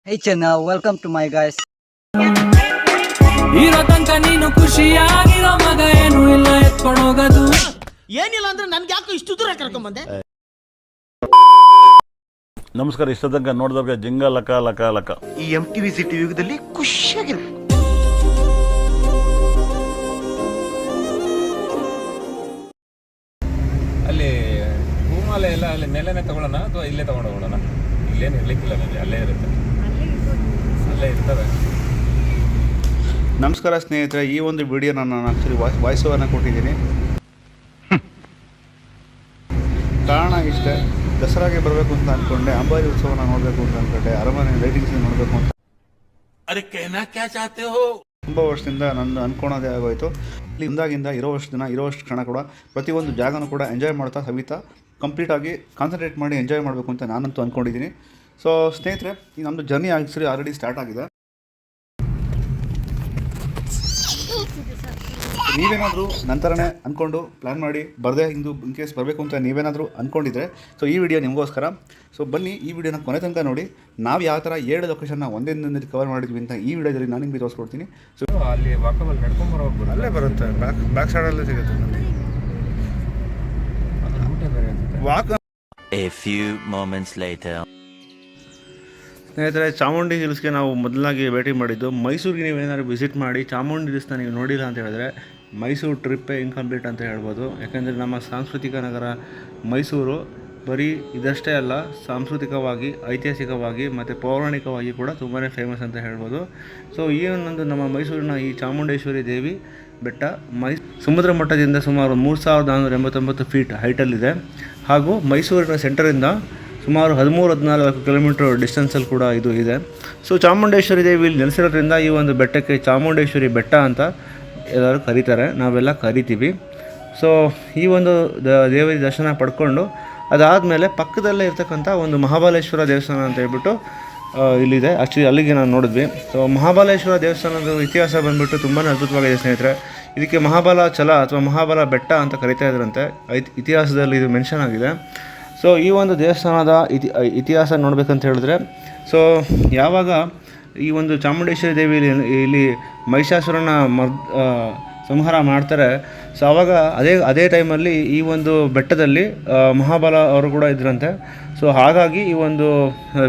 Hey channel, welcome to my guys. ಇರೋ ತನಕ ನೀನು ಖುಷಿಯಾಗಿರೋ ಮಗ ಏನು ಇಲ್ಲ ಎತ್ಕೊಂಡೋಗದು ಏನಿಲ್ಲ ಅಂದ್ರೆ ನನ್ಗೆ ಯಾಕೋ ಇಷ್ಟು ದೂರ ಕರ್ಕೊಂಬಂದೆ. ನಮಸ್ಕಾರ. ಇಷ್ಟ ತನಕ ನೋಡಿದವ್ರಿಗೆ ಜಿಂಗ ಲಕ ಲಕ ಲಕ. ಈ MTV ಸಿಟಿ ಯುಗದಲ್ಲಿ ಖುಷಿಯಾಗಿರ್ಬೇಕು. ಅಲ್ಲಿ ಹೂಮಾಲೆ ಎಲ್ಲ ಅಲ್ಲಿ ಮೇಲೆನೆ ತಗೊಳ್ಳೋಣ ಅಥವಾ ಇಲ್ಲೇ ತಗೊಂಡು ಹೋಗೋಣ? ಇಲ್ಲೇನು ಇರ್ಲಿಕ್ಕಿಲ್ಲ, ನನಗೆ ಅಲ್ಲೇ ಇರುತ್ತೆ, ಅಲ್ಲೇ ಇರ್ತವೆ. ನಮಸ್ಕಾರ ಸ್ನೇಹಿತರೆ, ಈ ಒಂದು ವಿಡಿಯೋ ನಾನು ಆ್ಯಕ್ಚುಲಿ ವಾಯ್ಸ್ ಓವರ್ನ ಕೊಟ್ಟಿದ್ದೀನಿ. ಕಾರಣ ಇಷ್ಟೇ, ದಸರಾಗೆ ಬರಬೇಕು ಅಂತ ಅಂದ್ಕೊಂಡೆ, ಅಂಬಾರಿ ಉತ್ಸವನ ನೋಡಬೇಕು ಅಂತ ಅಂದ್ಕೊಂಡೆ, ಅರಮನೆ ಲೈಟಿಂಗ್ಸ್ ನೋಡಬೇಕು ಅಂತ. ತುಂಬ ವರ್ಷದಿಂದ ನನ್ನ ಅನ್ಕೊಳೋದೇ ಆಗೋಯ್ತು. ಇಲ್ಲಿ ಇಂದಾಗಿಂದ ಇರೋಷ್ಟು ಕ್ಷಣ ಕೂಡ ಪ್ರತಿಯೊಂದು ಜಾಗನೂ ಕೂಡ ಎಂಜಾಯ್ ಮಾಡ್ತಾ ಸವಿತಾ ಕಂಪ್ಲೀಟಾಗಿ ಕಾನ್ಸಂಟ್ರೇಟ್ ಮಾಡಿ ಎಂಜಾಯ್ ಮಾಡಬೇಕು ಅಂತ ನಾನಂತೂ ಅಂದ್ಕೊಂಡಿದ್ದೀನಿ. ಸೊ ಸ್ನೇಹಿತರೆ, ಈ ನಮ್ಮದು ಜರ್ನಿ ಆ್ಯಕ್ಚುಲಿ ಆಲ್ರೆಡಿ ಸ್ಟಾರ್ಟ್ ಆಗಿದೆ. ನೀವೇನಾದರೂ ನಂತರನೇ ಅಂದ್ಕೊಂಡು ಪ್ಲ್ಯಾನ್ ಮಾಡಿ ಬರದೇ ಇನ್ ಕೇಸ್ ಬರಬೇಕು ಅಂತ ನೀವೇನಾದರೂ ಅಂದ್ಕೊಂಡಿದ್ರೆ ಸೊ ಈ ವಿಡಿಯೋ ನಿಮಗೋಸ್ಕರ. ಸೊ ಬನ್ನಿ, ಈ ವಿಡಿಯೋನ ಕೊನೆ ತನಕ ನೋಡಿ. ನಾವು ಯಾವ ಥರ 7 ಲೊಕೇಶನ್ನ ಒಂದೇ ದಿನದಲ್ಲಿ ಕವರ್ ಮಾಡಿದ್ವಿ ಅಂತ ಈ ವಿಡಿಯೋದಲ್ಲಿ ನಾನು ನಿಮಗೆ ತೋರಿಸ್ಕೊಡ್ತೀನಿ. ಸೊ ಅಲ್ಲಿ ವಾಕಬಲ್ ನಡ್ಕೊಂಬರೋಗ್ಬೋದು, ಅಲ್ಲೇ ಬರುತ್ತೆ, ಬ್ಯಾಕ್ ಸೈಡಲ್ಲೇ ಸಿಗುತ್ತೆ. Walk A few moments later. ಸ್ನೇಹಿತರೆ, ಚಾಮುಂಡಿ ಹಿಲ್ಸ್ಗೆ ನಾವು ಮೊದಲಾಗಿ ಭೇಟಿ ಮಾಡಿದ್ದು. ಮೈಸೂರಿಗೆ ನೀವೇನಾದ್ರು ವಿಸಿಟ್ ಮಾಡಿ ಚಾಮುಂಡಿ ಹಿಲ್ಸ್ನ ನೀವು ನೋಡಿಲ್ಲ ಅಂತ ಹೇಳಿದ್ರೆ ಮೈಸೂರು ಟ್ರಿಪ್ಪೇ ಇನ್ಕಂಪ್ಲೀಟ್ ಅಂತ ಹೇಳ್ಬೋದು. ಯಾಕೆಂದರೆ ನಮ್ಮ ಸಾಂಸ್ಕೃತಿಕ ನಗರ ಮೈಸೂರು ಬರೀ ಇದಷ್ಟೇ ಅಲ್ಲ, ಸಾಂಸ್ಕೃತಿಕವಾಗಿ, ಐತಿಹಾಸಿಕವಾಗಿ ಮತ್ತು ಪೌರಾಣಿಕವಾಗಿ ಕೂಡ ತುಂಬಾ ಫೇಮಸ್ ಅಂತ ಹೇಳ್ಬೋದು. ಸೊ ಈ ಒಂದೊಂದು ನಮ್ಮ ಮೈಸೂರಿನ ಈ ಚಾಮುಂಡೇಶ್ವರಿ ದೇವಿ ಬೆಟ್ಟ ಸಮುದ್ರ ಮಟ್ಟದಿಂದ ಸುಮಾರು 3489 ಫೀಟ್ ಹೈಟಲ್ಲಿದೆ. ಹಾಗೂ ಮೈಸೂರಿನ ಸೆಂಟರಿಂದ ಸುಮಾರು 13-14 ಕಿಲೋಮೀಟ್ರ್ ಡಿಸ್ಟೆನ್ಸಲ್ಲಿ ಕೂಡ ಇದು ಇದೆ. ಸೊ ಚಾಮುಂಡೇಶ್ವರಿ ದೇವಿ ಇಲ್ಲಿ ನೆಲೆಸಿರೋದ್ರಿಂದ ಈ ಒಂದು ಬೆಟ್ಟಕ್ಕೆ ಚಾಮುಂಡೇಶ್ವರಿ ಬೆಟ್ಟ ಅಂತ ಎಲ್ಲರೂ ಕರೀತಾರೆ, ನಾವೆಲ್ಲ ಕರಿತೀವಿ. ಸೊ ಈ ಒಂದು ದೇವರ ದರ್ಶನ ಪಡ್ಕೊಂಡು ಅದಾದಮೇಲೆ ಪಕ್ಕದಲ್ಲೇ ಇರ್ತಕ್ಕಂಥ ಒಂದು ಮಹಾಬಲೇಶ್ವರ ದೇವಸ್ಥಾನ ಅಂತ ಹೇಳ್ಬಿಟ್ಟು ಇಲ್ಲಿದೆ. ಆ್ಯಕ್ಚುಲಿ ಅಲ್ಲಿಗೆ ನಾವು ನೋಡಿದ್ವಿ. ಸೊ ಮಹಾಬಲೇಶ್ವರ ದೇವಸ್ಥಾನದ ಇತಿಹಾಸ ಬಂದುಬಿಟ್ಟು ತುಂಬಾ ಅದ್ಭುತವಾಗಿದೆ ಸ್ನೇಹಿತರೆ. ಇದಕ್ಕೆ ಮಹಾಬಲ ಛಲ ಅಥವಾ ಮಹಾಬಲ ಬೆಟ್ಟ ಅಂತ ಕರಿತಾ ಇದ್ರಂತೆ, ಇತಿಹಾಸದಲ್ಲಿ ಇದು ಮೆನ್ಷನ್ ಆಗಿದೆ. ಸೊ ಈ ಒಂದು ದೇವಸ್ಥಾನದ ಇತಿಹಾಸ ನೋಡಬೇಕಂತ ಹೇಳಿದ್ರೆ, ಸೊ ಯಾವಾಗ ಈ ಒಂದು ಚಾಮುಂಡೇಶ್ವರಿ ದೇವಿ ಇಲ್ಲಿ ಮಹಿಷಾಸುರನ ಸಂಹಾರ ಮಾಡ್ತಾರೆ, ಸೊ ಆವಾಗ ಅದೇ ಟೈಮಲ್ಲಿ ಈ ಒಂದು ಬೆಟ್ಟದಲ್ಲಿ ಮಹಾಬಲ ಅವರು ಕೂಡ ಇದ್ರಂತೆ. ಸೊ ಹಾಗಾಗಿ ಈ ಒಂದು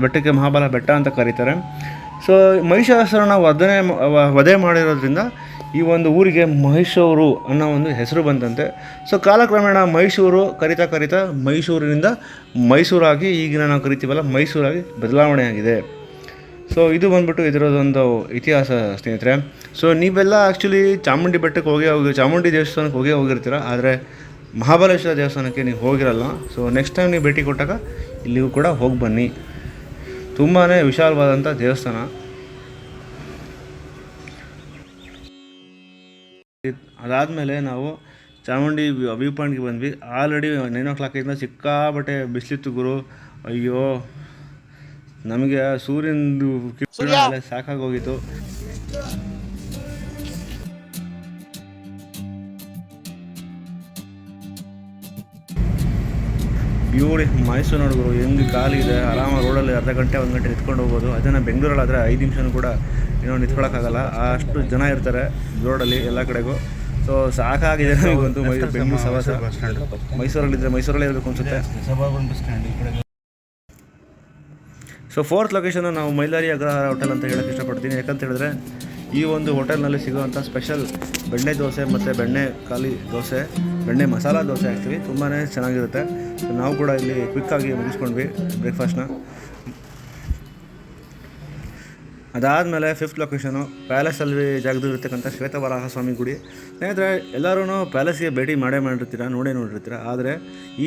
ಬೆಟ್ಟಕ್ಕೆ ಮಹಾಬಲ ಬೆಟ್ಟ ಅಂತ ಕರೀತಾರೆ. ಸೊ ಮಹಿಷಾಸುರನ ವಧೆ ಮಾಡಿರೋದ್ರಿಂದ ಈ ಒಂದು ಊರಿಗೆ ಮೈಸೂರು ಅನ್ನೋ ಒಂದು ಹೆಸರು ಬಂದಂತೆ. ಸೊ ಕಾಲಕ್ರಮೇಣ ಮೈಸೂರು ಕರಿತಾ ಮೈಸೂರಿನಿಂದ ಮೈಸೂರಾಗಿ ಈಗಿನ ನಾವು ಕರಿತೀವಲ್ಲ ಮೈಸೂರಾಗಿ ಬದಲಾವಣೆ ಆಗಿದೆ. ಸೊ ಇದು ಬಂದ್ಬಿಟ್ಟು ಇದರದೊಂದು ಇತಿಹಾಸ ಸ್ನೇಹಿತರೆ. ಸೊ ನೀವೆಲ್ಲ ಆ್ಯಕ್ಚುಲಿ ಚಾಮುಂಡಿ ಬೆಟ್ಟಕ್ಕೆ ಚಾಮುಂಡಿ ದೇವಸ್ಥಾನಕ್ಕೆ ಹೋಗಿರ್ತೀರ, ಆದರೆ ಮಹಾಬಲೇಶ್ವರ ದೇವಸ್ಥಾನಕ್ಕೆ ನೀವು ಹೋಗಿರಲ್ಲ. ಸೊ ನೆಕ್ಸ್ಟ್ ಟೈಮ್ ನೀವು ಭೇಟಿ ಕೊಟ್ಟಾಗ ಇಲ್ಲಿಗೂ ಕೂಡ ಹೋಗಿ ಬನ್ನಿ. ತುಂಬಾ ವಿಶಾಲವಾದಂಥ ದೇವಸ್ಥಾನ. ಅದಾದಮೇಲೆ ನಾವು ಚಾಮುಂಡಿ ವ್ಯೂ ಪಾಯಿಂಟ್ಗೆ ಬಂದ್ವಿ. ಆಲ್ರೆಡಿ 9 o'clock ಸಿಕ್ಕಾಬಟ್ಟೆ ಬಿಸಿಲಿತ್ತು ಗುರು. ಅಯ್ಯೋ, ನಮಗೆ ಸೂರ್ಯನದು ಕಿರಣ ಸಾಕಾಗೋಗಿತ್ತು. ಬ್ಯೂಟಿ ಮೈಸೂರು ನೋಡಿದ್ರು ಹೆಂಗೆ ಖಾಲಿದೆ, ಆರಾಮಾಗಿ ರೋಡಲ್ಲಿ ಅರ್ಧ ಗಂಟೆ 1 ಗಂಟೆ ನಿಂತ್ಕೊಂಡು ಹೋಗ್ಬೋದು. ಅದನ್ನು ಬೆಂಗಳೂರಲ್ಲಾದರೆ 5 ನಿಮಿಷನೂ ಕೂಡ ಏನೋ ನಿಂತ್ಕೊಳ್ಳೋಕ್ಕಾಗಲ್ಲ, ಅಷ್ಟು ಜನ ಇರ್ತಾರೆ ರೋಡಲ್ಲಿ ಎಲ್ಲ ಕಡೆಗೂ. ಸೊ ಸಾಕಾಗಿದೆ ನನಗಂತೂ ಬೆಂಗಳೂರು ಸವಾಸ. ಮೈಸೂರಲ್ಲಿದ್ದರೆ ಮೈಸೂರಲ್ಲೇ ಇರಬೇಕು ಅನಿಸುತ್ತೆ. ಸೊ 4th ಲೊಕೇಶನ್ನು ನಾವು ಮೈಲಾರಿ ಅಗ್ರಹಾರ ಹೋಟೆಲ್ ಅಂತ ಹೇಳೋಕ್ಕೆ ಇಷ್ಟಪಡ್ತೀನಿ. ಯಾಕಂತ ಹೇಳಿದ್ರೆ ಈ ಒಂದು ಹೋಟೆಲ್ನಲ್ಲಿ ಸಿಗುವಂಥ ಸ್ಪೆಷಲ್ ಬೆಣ್ಣೆ ದೋಸೆ ಮತ್ತು ಬೆಣ್ಣೆ ಖಾಲಿ ದೋಸೆ, ಬೆಣ್ಣೆ ಮಸಾಲ ದೋಸೆ ಹಾಕ್ತೀವಿ, ತುಂಬಾ ಚೆನ್ನಾಗಿರುತ್ತೆ. ಸೊ ನಾವು ಕೂಡ ಇಲ್ಲಿ ಕ್ವಿಕ್ಕಾಗಿ ಮುಗಿಸ್ಕೊಂಡ್ವಿ ಬ್ರೇಕ್ಫಾಸ್ಟ್ನ. ಅದಾದಮೇಲೆ 5th ಲೊಕೇಶನು ಪ್ಯಾಲೇಸಲ್ಲಿ ಜಾಗದಲ್ಲಿರ್ತಕ್ಕಂಥ ಶ್ವೇತವರಾಹ ಸ್ವಾಮಿ ಗುಡಿ. ಸ್ನೇಹಿತರೆ, ಎಲ್ಲರೂ ಪ್ಯಾಲೇಸ್ಗೆ ಭೇಟಿ ನೋಡಿರ್ತೀರ, ಆದರೆ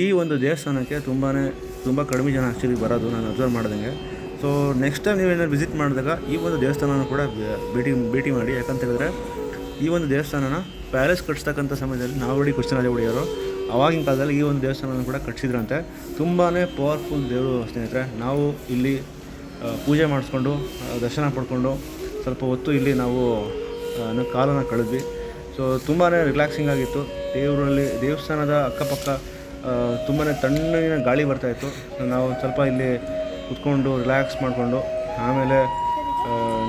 ಈ ಒಂದು ದೇವಸ್ಥಾನಕ್ಕೆ ತುಂಬ ಕಡಿಮೆ ಜನ ಆ್ಯಕ್ಚುಲಿ ಬರೋದು ನಾನು ಅಬ್ಸರ್ವ್ ಮಾಡ್ದಂಗೆ. ಸೊ ನೆಕ್ಸ್ಟ್ ಟೈಮ್ ನೀವೇನಾದ್ರು ವಿಸಿಟ್ ಮಾಡಿದಾಗ ಈ ಒಂದು ದೇವಸ್ಥಾನನೂ ಕೂಡ ಭೇಟಿ ಮಾಡಿ. ಯಾಕಂತ ಹೇಳಿದ್ರೆ ಈ ಒಂದು ದೇವಸ್ಥಾನನ ಪ್ಯಾಲೇಸ್ ಕಟ್ಸ್ತಕ್ಕಂಥ ಸಮಯದಲ್ಲಿ ನಾಲ್ವಡಿ ಕೃಷ್ಣರಾಜ ಒಡೆಯರು ಆವಾಗಿನ ಕಾಲದಲ್ಲಿ ಈ ಒಂದು ದೇವಸ್ಥಾನನ ಕೂಡ ಕಟ್ಟಿಸಿದ್ರಂತೆ. ತುಂಬಾ ಪವರ್ಫುಲ್ ದೇವರು ಸ್ನೇಹಿತರೆ. ನಾವು ಇಲ್ಲಿ ಪೂಜೆ ಮಾಡಿಸ್ಕೊಂಡು ದರ್ಶನ ಪಡ್ಕೊಂಡು ಸ್ವಲ್ಪ ಹೊತ್ತು ಇಲ್ಲಿ ನಾವು ಕಾಲನ್ನು ಕಳೆದ್ವಿ. ಸೊ ತುಂಬಾ ರಿಲ್ಯಾಕ್ಸಿಂಗ್ ಆಗಿತ್ತು. ದೇವಸ್ಥಾನದ ಅಕ್ಕಪಕ್ಕ ತುಂಬಾ ತಣ್ಣಗಿನ ಗಾಳಿ ಬರ್ತಾಯಿತ್ತು. ನಾವು ಸ್ವಲ್ಪ ಇಲ್ಲಿ ಕುತ್ಕೊಂಡು ರಿಲ್ಯಾಕ್ಸ್ ಮಾಡಿಕೊಂಡು ಆಮೇಲೆ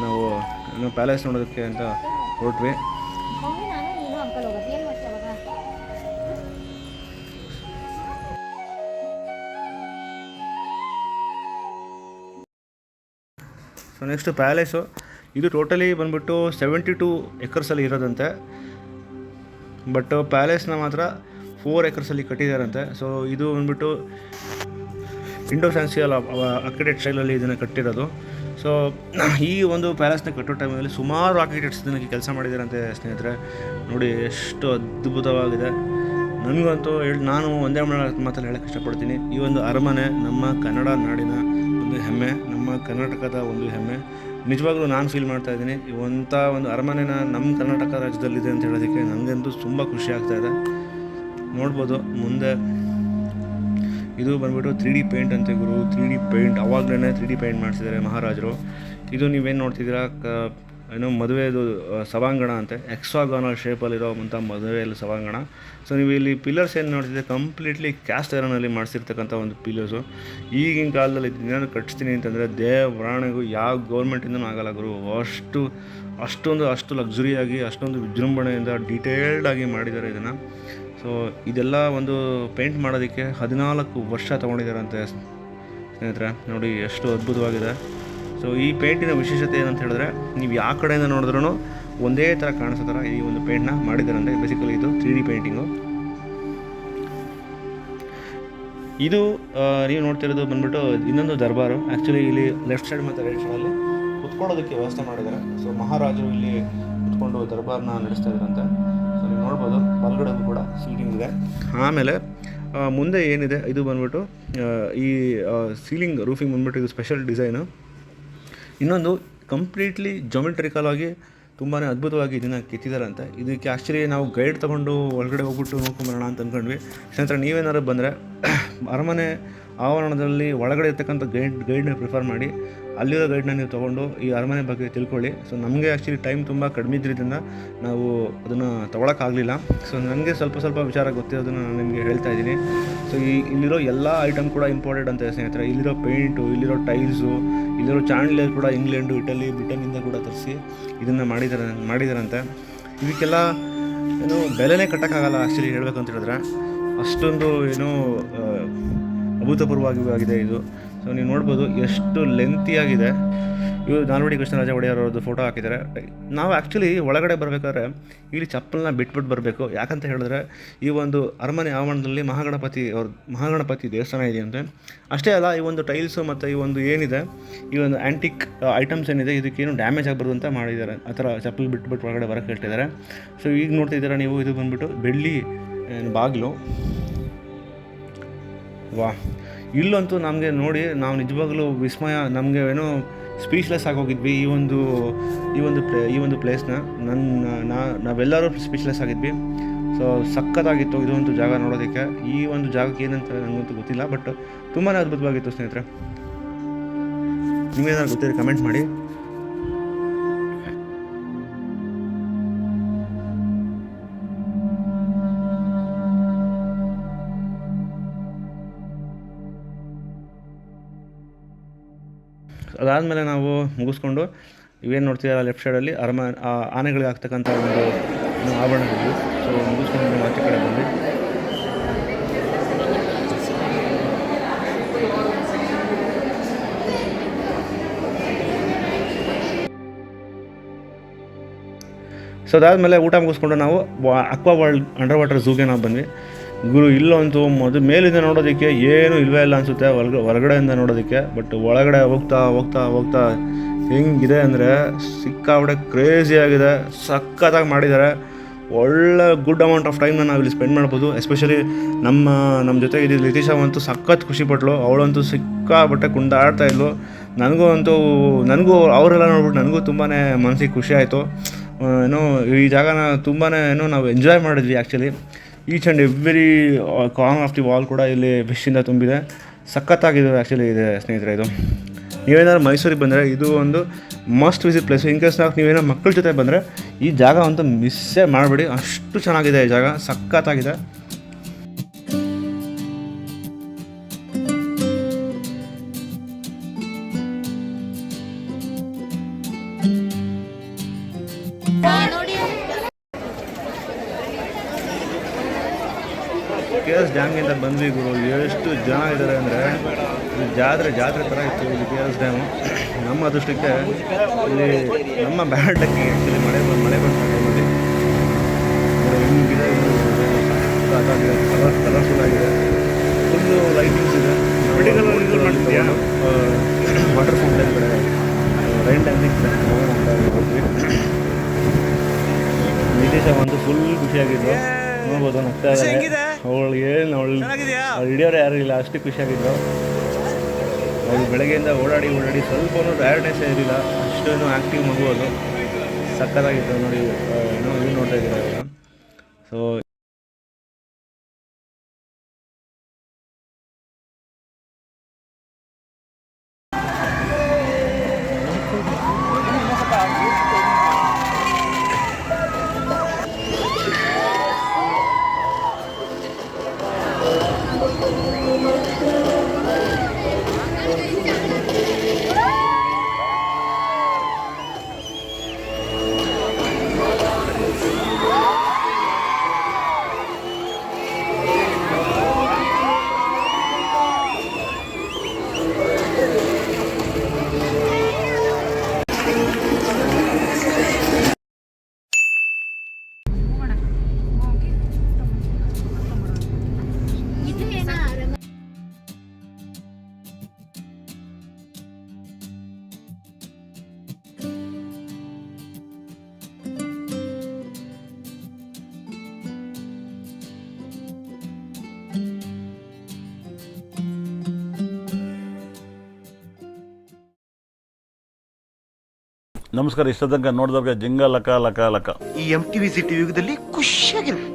ನಾವು ಪ್ಯಾಲೇಸ್ ನೋಡೋದಕ್ಕೆ ಅಂತ ಹೊರಟ್ವಿ. ಸೊ ನೆಕ್ಸ್ಟ್ ಪ್ಯಾಲೇಸು, ಇದು ಟೋಟಲಿ ಬಂದ್ಬಿಟ್ಟು 72 ಎಕರ್ಸಲ್ಲಿ ಇರೋದಂತೆ. ಬಟ್ ಪ್ಯಾಲೇಸ್ನ ಮಾತ್ರ 4 ಎಕರ್ಸಲ್ಲಿ ಕಟ್ಟಿದ್ದಾರಂತೆ. ಸೊ ಇದು ಬಂದ್ಬಿಟ್ಟು ಇಂಡೋ ಫ್ಯಾನ್ಸಿಯಲ್ ಆರ್ಕಿಟೆಕ್ಟ್ ಸ್ಟೈಲಲ್ಲಿ ಇದನ್ನು ಕಟ್ಟಿರೋದು. ಸೊ ಈ ಒಂದು ಪ್ಯಾಲೇಸ್ನ ಕಟ್ಟೋ ಟೈಮಲ್ಲಿ ಸುಮಾರು ಆರ್ಕಿಟೆಕ್ಟ್ಸ್ ಇದಕ್ಕೆ ಕೆಲಸ ಮಾಡಿದ್ದಾರಂತೆ ಸ್ನೇಹಿತರೆ. ನೋಡಿ ಎಷ್ಟು ಅದ್ಭುತವಾಗಿದೆ. ನನಗಂತೂ ನಾನು ಒಂದೇ ಮಾತಲ್ಲಿ ಹೇಳೋಕ್ಕೆ ಇಷ್ಟಪಡ್ತೀನಿ, ಈ ಒಂದು ಅರಮನೆ ನಮ್ಮ ಕನ್ನಡ ನಾಡಿನ ಒಂದು ಹೆಮ್ಮೆ, ನಮ್ಮ ಕರ್ನಾಟಕದ ಒಂದು ಹೆಮ್ಮೆ. ನಿಜವಾಗ್ಲೂ ನಾನು ಫೀಲ್ ಮಾಡ್ತಾ ಇದ್ದೀನಿ, ಇವಂಥ ಒಂದು ಅರಮನೆನ ನಮ್ಮ ಕರ್ನಾಟಕ ರಾಜ್ಯದಲ್ಲಿದೆ ಅಂತ ಹೇಳೋದಕ್ಕೆ ನನಗಂತೂ ತುಂಬ ಖುಷಿ ಆಗ್ತಾಯಿದೆ. ನೋಡ್ಬೋದು ಮುಂದೆ ಇದು ಬಂದ್ಬಿಟ್ಟು 3D ಪೇಂಟ್ ಅಂತೆ ಗುರು. 3D ಪೇಂಟ್ ಅವಾಗಲೇ 3D ಪೇಂಟ್ ಮಾಡಿಸಿದ್ದಾರೆ ಮಹಾರಾಜರು. ಇದು ನೀವೇನು ನೋಡ್ತಿದ್ದೀರಾ ಏನೋ ಮದುವೆದು ಸಭಾಂಗಣ ಅಂತೆ, ಎಕ್ಸಾಗಾನಲ್ ಶೇಪಲ್ಲಿರೋವಂಥ ಮದುವೆಯಲ್ಲಿ ಸಭಾಂಗಣ. ಸೊ ನೀವು ಇಲ್ಲಿ ಪಿಲ್ಲರ್ಸ್ ಏನು ನೋಡ್ತಿದ್ದೆ ಕಂಪ್ಲೀಟ್ಲಿ ಕ್ಯಾಸ್ಟ್ ಐರನಲ್ಲಿ ಮಾಡಿಸಿರ್ತಕ್ಕಂಥ ಒಂದು ಪಿಲ್ಲರ್ಸು. ಈಗಿನ ಕಾಲದಲ್ಲಿ ಏನಾದ್ರು ಕಟ್ಟಿಸ್ತೀನಿ ಅಂತಂದರೆ ದೇವರಾಣೆಗೂ ಯಾವ ಗೌರ್ಮೆಂಟಿಂದನೂ ಆಗಲ್ಲ ಗುರು. ಅಷ್ಟು ಲಕ್ಸುರಿಯಾಗಿ ಅಷ್ಟೊಂದು ವಿಜೃಂಭಣೆಯಿಂದ ಡೀಟೇಲ್ಡಾಗಿ ಮಾಡಿದ್ದಾರೆ ಇದನ್ನು. ಸೊ ಇದೆಲ್ಲ ಒಂದು ಪೇಂಟ್ ಮಾಡೋದಕ್ಕೆ 14 ವರ್ಷ ತೊಗೊಂಡಿದ್ದಾರಂತೆ ಸ್ನೇಹಿತರೆ. ನೋಡಿ ಎಷ್ಟು ಅದ್ಭುತವಾಗಿದೆ. ಸೊ ಈ ಪೇಂಟಿನ ವಿಶೇಷತೆ ಏನಂತ ಹೇಳಿದ್ರೆ, ನೀವು ಯಾವ ಕಡೆಯಿಂದ ನೋಡಿದ್ರೂ ಒಂದೇ ಥರ ಕಾಣಿಸೋ ಥರ ಈ ಒಂದು ಪೇಂಟ್ನ ಮಾಡಿದ್ದಾರಂತೆ. ಬೇಸಿಕಲಿ ಇದು 3D ಪೇಂಟಿಂಗು. ಇದು ನೀವು ನೋಡ್ತಿರೋದು ಬಂದ್ಬಿಟ್ಟು ಇನ್ನೊಂದು ದರ್ಬಾರು. ಆ್ಯಕ್ಚುಲಿ ಇಲ್ಲಿ ಲೆಫ್ಟ್ ಸೈಡ್ ಮತ್ತು ರೈಟ್ ಸೈಡಲ್ಲಿ ಕುತ್ಕೊಳ್ಳೋದಕ್ಕೆ ವ್ಯವಸ್ಥೆ ಮಾಡಿದ್ದಾರೆ. ಸೊ ಮಹಾರಾಜರು ಇಲ್ಲಿ ಕುತ್ಕೊಂಡು ದರ್ಬಾರ್ನ ನಡೆಸ್ತಾ ಇದ್ದಾರಂತೆ. ಸೊ ನೀವು ನೋಡ್ಬೋದು ಬಲಗಡೆಗೂ ಕೂಡ ಸೀಟಿಂಗ್ ಇದೆ. ಆಮೇಲೆ ಮುಂದೆ ಏನಿದೆ ಇದು ಬಂದ್ಬಿಟ್ಟು ಈ ಸೀಲಿಂಗ್ ರೂಫಿಂಗ್ ಬಂದ್ಬಿಟ್ಟು ಇದು ಸ್ಪೆಷಲ್ ಡಿಸೈನು. ಇನ್ನೊಂದು ಕಂಪ್ಲೀಟ್ಲಿ ಜೊಮೆಟ್ರಿಕಲ್ ಆಗಿ ತುಂಬಾ ಅದ್ಭುತವಾಗಿ ಇದನ್ನು ಕೆತ್ತಿದಾರಂತೆ. ಇದಕ್ಕೆ ಆ್ಯಕ್ಚುಲಿ ನಾವು ಗೈಡ್ ತೊಗೊಂಡು ಒಳಗಡೆ ಹೋಗ್ಬಿಟ್ಟು ನೋಡ್ಕೊಂಬರೋಣ ಅಂತ ಅಂದ್ಕೊಂಡ್ವಿ. ಸ್ನೇಹಿತರೆ ನೀವೇನಾದ್ರು ಬಂದರೆ ಅರಮನೆ ಆವರಣದಲ್ಲಿ ಒಳಗಡೆ ಇರ್ತಕ್ಕಂಥ ಗೈಡ್ನ ಪ್ರಿಫರ್ ಮಾಡಿ, ಅಲ್ಲಿರೋ ಗೈಡ್ನ ನೀವು ತೊಗೊಂಡು ಈ ಅರಮನೆ ಬಗ್ಗೆ ತಿಳ್ಕೊಳ್ಳಿ. ಸೊ ನಮಗೆ ಆ್ಯಕ್ಚುಲಿ ಟೈಮ್ ತುಂಬ ಕಡಿಮೆ ಇದ್ರಿಂದ ನಾವು ಅದನ್ನು ತೊಗೊಳಕ್ಕಾಗಲಿಲ್ಲ. ಸೊ ನನಗೆ ಸ್ವಲ್ಪ ವಿಚಾರ ಗೊತ್ತಿರೋದನ್ನು ನಾನು ನಿಮಗೆ ಹೇಳ್ತಾ ಇದ್ದೀನಿ. ಸೊ ಇಲ್ಲಿರೋ ಎಲ್ಲ ಐಟಮ್ ಕೂಡ ಇಂಪಾರ್ಟೆಂಟ್ ಅಂತ ಸ್ನೇಹಿತರೆ. ಇಲ್ಲಿರೋ ಪೇಂಟು, ಇಲ್ಲಿರೋ ಟೈಲ್ಸು, ಇಲ್ಲಿರೋ ಚಾಂಡ್ಲಿಯರ್ ಕೂಡ ಇಂಗ್ಲೆಂಡು, ಇಟಲಿ, ಬ್ರಿಟನ್ನಿಂದ ಕೂಡ ತರಿಸಿ ಇದನ್ನು ಮಾಡಿದಾರಂತೆ. ಇದಕ್ಕೆಲ್ಲ ಏನು ಬೆಲೆನೇ ಕಟ್ಟೋಕ್ಕಾಗಲ್ಲ ಆ್ಯಕ್ಚುಲಿ ಹೇಳ್ಬೇಕಂತ ಹೇಳಿದ್ರೆ. ಅಷ್ಟೊಂದು ಏನೋ ಅಭೂತಪೂರ್ವವಾಗಿದೆ ಇದು. ಸೊ ನೀವು ನೋಡ್ಬೋದು ಎಷ್ಟು ಲೆಂತಿಯಾಗಿದೆ. ಇವರು ನಾಲ್ವಡಿ ಕೃಷ್ಣರಾಜ ಒಡೆಯರ್ ಅವ್ರದ್ದು ಫೋಟೋ ಹಾಕಿದ್ದಾರೆ. ನಾವು ಆ್ಯಕ್ಚುಲಿ ಒಳಗಡೆ ಬರಬೇಕಾದ್ರೆ ಇಲ್ಲಿ ಚಪ್ಪಲನ್ನ ಬಿಟ್ಬಿಟ್ಟು ಬರಬೇಕು. ಯಾಕಂತ ಹೇಳಿದ್ರೆ ಈ ಒಂದು ಅರಮನೆ ಆವರಣದಲ್ಲಿ ಮಹಾಗಣಪತಿ ದೇವಸ್ಥಾನ ಇದೆಯಂತೆ. ಅಷ್ಟೇ ಅಲ್ಲ, ಈ ಒಂದು ಟೈಲ್ಸು ಮತ್ತು ಈ ಒಂದು ಏನಿದೆ, ಈ ಒಂದು ಆ್ಯಂಟಿಕ್ ಐಟಮ್ಸ್ ಏನಿದೆ ಇದಕ್ಕೇನು ಡ್ಯಾಮೇಜ್ ಆಗಬಾರ್ದು ಅಂತ ಮಾಡಿದ್ದಾರೆ. ಆ ಥರ ಚಪ್ಪಲ್ ಬಿಟ್ಬಿಟ್ಟು ಒಳಗಡೆ ಬರೋಕ್ಕೆ ಹೇಳ್ತಿದ್ದಾರೆ. ಸೊ ಈಗ ನೋಡ್ತಿದ್ದೀರಾ ನೀವು, ಇದು ಬಂದುಬಿಟ್ಟು ಬೆಳ್ಳಿ ಬಾಗಿಲು. ವಾ, ಇಲ್ಲಂತೂ ನಮಗೆ ನೋಡಿ ನಾವು ನಿಜವಾಗ್ಲೂ ವಿಸ್ಮಯ, ನಮಗೆ ಏನೋ ಸ್ಪೀಚ್ಲೆಸ್ ಆಗೋಗಿದ್ವಿ ಈ ಒಂದು ಪ್ಲೇಸ್ನ. ನಾವೆಲ್ಲರೂ ಸ್ಪೀಚ್ಲೆಸ್ ಆಗಿದ್ವಿ. ಸೊ ಸಖತ್ತಾಗಿತ್ತು ಇದೊಂದು ಜಾಗ ನೋಡೋದಕ್ಕೆ. ಈ ಒಂದು ಜಾಗಕ್ಕೆ ಏನಂತ ನನಗಂತೂ ಗೊತ್ತಿಲ್ಲ, ಬಟ್ ತುಂಬಾ ಅದ್ಭುತವಾಗಿತ್ತು ಸ್ನೇಹಿತರೆ. ನಿಮಗೇನಾದ್ರು ಗೊತ್ತಿದ್ರೆ ಕಮೆಂಟ್ ಮಾಡಿ. ಅದಾದಮೇಲೆ ನಾವು ಮುಗಿಸ್ಕೊಂಡು ಇವೇನು ನೋಡ್ತಿದ್ದಾರೆ ಲೆಫ್ಟ್ ಸೈಡಲ್ಲಿ ಆನೆಗಳಿಗೆ ಆಗ್ತಕ್ಕಂಥ ಒಂದು ಆಭರಣಗಳು. ಸೊ ಮುಗಿಸ್ಕೊಂಡು ನಾವು ಆಚೆ ಕಡೆ ಬಂದ್ವಿ. ಸೊ ಅದಾದಮೇಲೆ ಊಟ ಮುಗಿಸ್ಕೊಂಡು ನಾವು ಅಕ್ವಾ ವರ್ಲ್ಡ್ ಅಂಡರ್ ವಾಟರ್ ಝೂಗೆ ನಾವು ಬಂದ್ವಿ. ಗುರು ಇಲ್ಲಂತೂ ಮೇಲಿಂದ ನೋಡೋದಕ್ಕೆ ಏನೂ ಇಲ್ಲವೇ ಇಲ್ಲ ಅನಿಸುತ್ತೆ ಹೊರಗಡೆಯಿಂದ ನೋಡೋದಕ್ಕೆ. ಬಟ್ ಒಳಗಡೆ ಹೋಗ್ತಾ ಹೆಂಗಿದೆ ಅಂದರೆ ಸಿಕ್ಕಾಬಿಟ್ಟೆ ಕ್ರೇಜಿಯಾಗಿದೆ. ಸಖತ್ತಾಗಿ ಮಾಡಿದ್ದಾರೆ. ಒಳ್ಳೆ ಗುಡ್ ಅಮೌಂಟ್ ಆಫ್ ಟೈಮ್ನ ನಾವು ಇಲ್ಲಿ ಸ್ಪೆಂಡ್ ಮಾಡ್ಬೋದು. ಎಸ್ಪೆಷಲಿ ನಮ್ಮ ಜೊತೆಗೆ ಇದು ಲಿತೀಶಾ ಅಂತೂ ಸಖತ್ ಖುಷಿಪಟ್ಲು. ಅವಳಂತೂ ಸಿಕ್ಕಾಬಿಟ್ಟೆ ಕುಂದಾಡ್ತಾಯಿದ್ಲು. ನನಗೂ ಅವರೆಲ್ಲ ನೋಡ್ಬಿಟ್ಟು ನನಗೂ ತುಂಬಾ ಮನಸ್ಸಿಗೆ ಖುಷಿ ಆಯಿತು. ಈ ಜಾಗನ ತುಂಬಾ ನಾವು ಎಂಜಾಯ್ ಮಾಡಿದ್ವಿ actually. Each and every corner of the wall ಕೂಡ ಇಲ್ಲಿ ಫಿಶ್ಶಿಂದ ತುಂಬಿದೆ. ಸಖತ್ತಾಗಿದೆ ಆ್ಯಕ್ಚುಲಿ ಇದೆ ಸ್ನೇಹಿತರೆ. ಇದು ನೀವೇನಾದ್ರು ಮೈಸೂರಿಗೆ ಬಂದರೆ ಇದು ಒಂದು must visit place. In case ನೀವೇನೋ ಮಕ್ಕಳ ಜೊತೆ ಬಂದರೆ ಈ ಜಾಗ ಅಂತೂ ಮಿಸ್ಸೇ ಮಾಡಬೇಡಿ. ಅಷ್ಟು ಚೆನ್ನಾಗಿದೆ ಈ ಜಾಗ, ಸಖತ್ತಾಗಿದೆ. ಆರ್ ಡ್ಯಾಮ್ಗಿಂತ ಬಂದ್ವಿ ಗುರು. ಎಷ್ಟು ಜನ ಇದ್ದಾರೆ ಅಂದರೆ ಜಾತ್ರೆ ಥರ ಇತ್ತು ಇಲ್ಲಿ ಕೆ ಆರ್ ಎಸ್ ಡ್ಯಾಮು. ನಮ್ಮ ಅದೃಷ್ಟಕ್ಕೆ ಇಲ್ಲಿ ನಮ್ಮ ಬ್ಯಾಡ್ ಲಕ್ಕಿಗೆ ಆ್ಯಕ್ಚುಲಿ ಮಳೆ ಬಂದ ಟೈಮಲ್ಲಿ ಗಿಡ ಕಲರ್ಫುಲ್ ಆಗಿದೆ. ಫುಲ್ಲು ಲೈಟಿಂಗ್ಸ್ ಇದೆ. ವಾಟರ್ ಫೌಂಟೇನ್ ಕಡೆ ರೈನ್ ಡ್ಯಾಮಿಗೆ ಹೋದ್ವಿ. ನಿತೀಶ ಒಂದು ಫುಲ್ ಖುಷಿಯಾಗಿದ್ದು ನೋಡ್ಬೋದು, ನಗ್ತಾ ಇದ್ದಾರೆ. ಅವಳು ಹಿಡಿಯೋರು ಯಾರು ಇಲ್ಲ, ಅಷ್ಟು ಖುಷಿಯಾಗಿದ್ದು. ಅವಳು ಬೆಳಗ್ಗೆಯಿಂದ ಓಡಾಡಿ ಸ್ವಲ್ಪನೂ ಟಯರ್ಡ್ನೆಸ್ ಇರಲಿಲ್ಲ, ಅಷ್ಟೇನು ಆ್ಯಕ್ಟಿವ್ ಮಗು ಅದು. ಸಕ್ಕತ್ತಾಗಿತ್ತು ನೋಡಿ. ನೀವು ನೋಡ್ತಾ ಇದ್ದೀರಾ ಇವಾಗ. ಸೊ ನಮಸ್ಕಾರ. ಇಷ್ಟ ತನಕ ನೋಡಿದವ್ರಿಗೆ ಜಿಂಗ ಲಕ ಲಕ ಲಕ. ಈ MTV ಸಿಟಿ ಯುಗದಲ್ಲಿ ಖುಷಿಯಾಗಿರು.